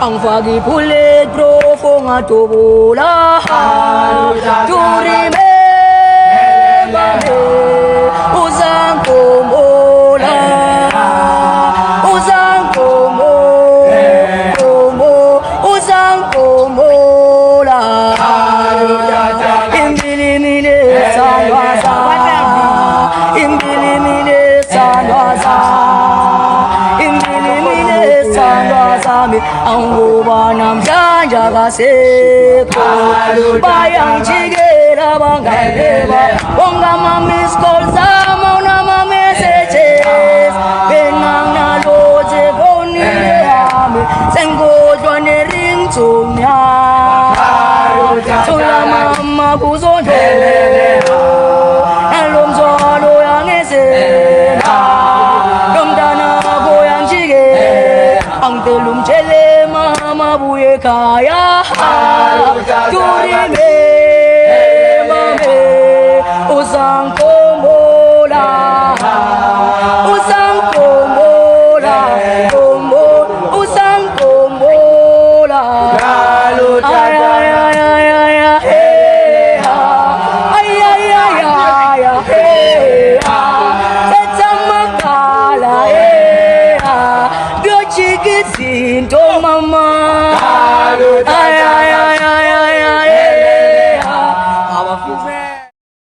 Ang fagi pulit profong at tubula to remember me usang kumola usang usang kumola imbilimine sanwasa imbilimine sanwasa ang ubanam janja kaseko bayang chigera bangaiba bonga mamis kolsa mona message benang na loje boni ame sengo jone ring chumya chula mama buzo jele alom zolo yang ese domdana goyang chige ang telum chele mama buye kaya turi me mame usang ko